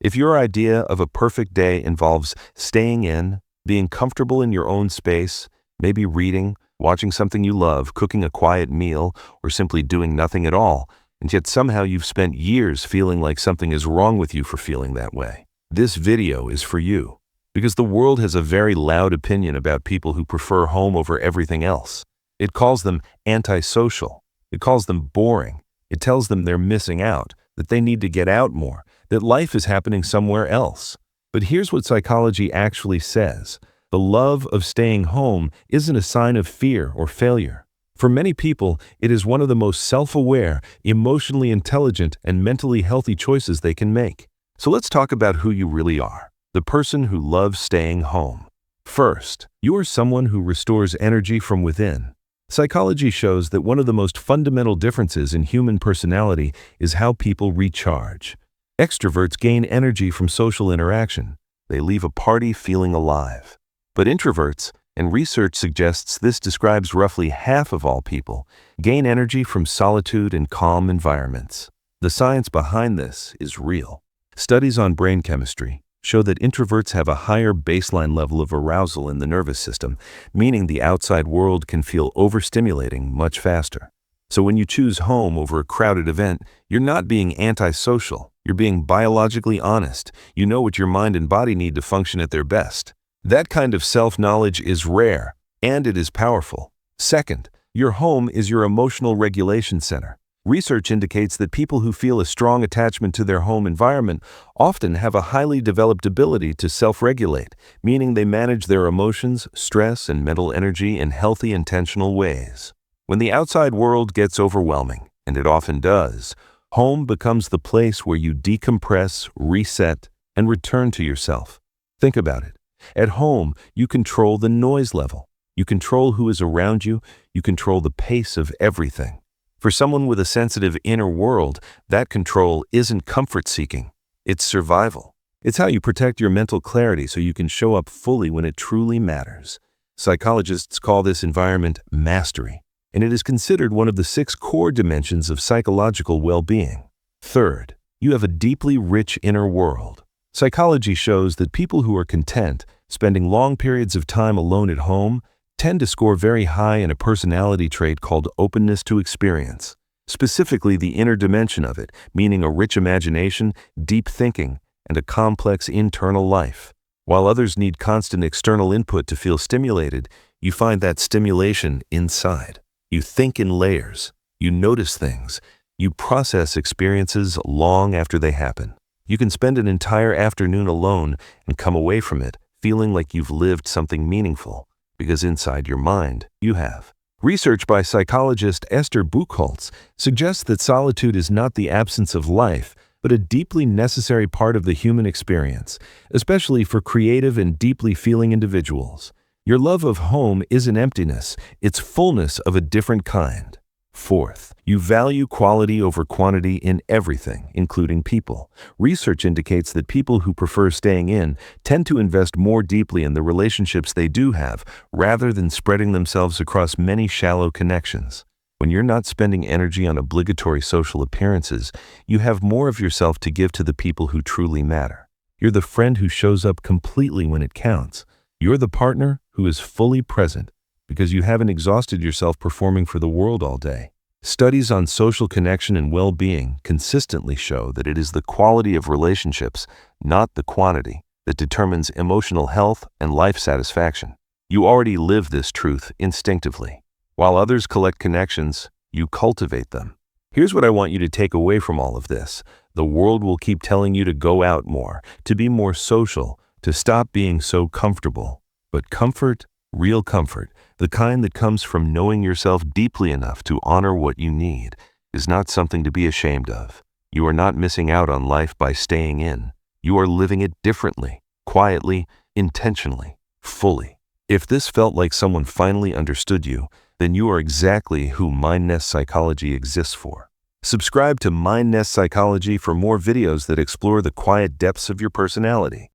If your idea of a perfect day involves staying in, being comfortable in your own space, maybe reading, watching something you love, cooking a quiet meal, or simply doing nothing at all, and yet somehow you've spent years feeling like something is wrong with you for feeling that way, this video is for you. Because the world has a very loud opinion about people who prefer home over everything else. It calls them antisocial. It calls them boring. It tells them they're missing out, that they need to get out more, that life is happening somewhere else. But here's what psychology actually says. The love of staying home isn't a sign of fear or failure. For many people, it is one of the most self-aware, emotionally intelligent, and mentally healthy choices they can make. So let's talk about who you really are. The person who loves staying home. First, you are someone who restores energy from within. Psychology shows that one of the most fundamental differences in human personality is how people recharge. Extroverts gain energy from social interaction. They leave a party feeling alive. But introverts, and research suggests this describes roughly half of all people, gain energy from solitude and calm environments. The science behind this is real. Studies on brain chemistry show that introverts have a higher baseline level of arousal in the nervous system, meaning the outside world can feel overstimulating much faster. So when you choose home over a crowded event, you're not being antisocial. You're being biologically honest. You know what your mind and body need to function at their best. That kind of self-knowledge is rare, and it is powerful. Second, your home is your emotional regulation center. Research indicates that people who feel a strong attachment to their home environment often have a highly developed ability to self-regulate, meaning they manage their emotions, stress, and mental energy in healthy, intentional ways. When the outside world gets overwhelming, and it often does, home becomes the place where you decompress, reset, and return to yourself. Think about it. At home, you control the noise level. You control who is around you. You control the pace of everything. For someone with a sensitive inner world, that control isn't comfort-seeking. It's survival. It's how you protect your mental clarity so you can show up fully when it truly matters. Psychologists call this environment mastery, and it is considered one of the 6 core dimensions of psychological well-being. Third, you have a deeply rich inner world. Psychology shows that people who are content, spending long periods of time alone at home, tend to score very high in a personality trait called openness to experience, specifically the inner dimension of it, meaning a rich imagination, deep thinking, and a complex internal life. While others need constant external input to feel stimulated, you find that stimulation inside. You think in layers, you notice things, you process experiences long after they happen. You can spend an entire afternoon alone and come away from it feeling like you've lived something meaningful. Because inside your mind, you have. Research by psychologist Esther Buchholz suggests that solitude is not the absence of life, but a deeply necessary part of the human experience, especially for creative and deeply feeling individuals. Your love of home isn't emptiness, it's fullness of a different kind. Fourth, you value quality over quantity in everything, including people. Research indicates that people who prefer staying in tend to invest more deeply in the relationships they do have, rather than spreading themselves across many shallow connections. When you're not spending energy on obligatory social appearances, you have more of yourself to give to the people who truly matter. You're the friend who shows up completely when it counts. You're the partner who is fully present, because you haven't exhausted yourself performing for the world all day. Studies on social connection and well-being consistently show that it is the quality of relationships, not the quantity, that determines emotional health and life satisfaction. You already live this truth instinctively. While others collect connections, you cultivate them. Here's what I want you to take away from all of this. The world will keep telling you to go out more, to be more social, to stop being so comfortable. But comfort, real comfort, the kind that comes from knowing yourself deeply enough to honor what you need, is not something to be ashamed of. You are not missing out on life by staying in. You are living it differently, quietly, intentionally, fully. If this felt like someone finally understood you, then you are exactly who MindNest Psychology exists for. Subscribe to MindNest Psychology for more videos that explore the quiet depths of your personality.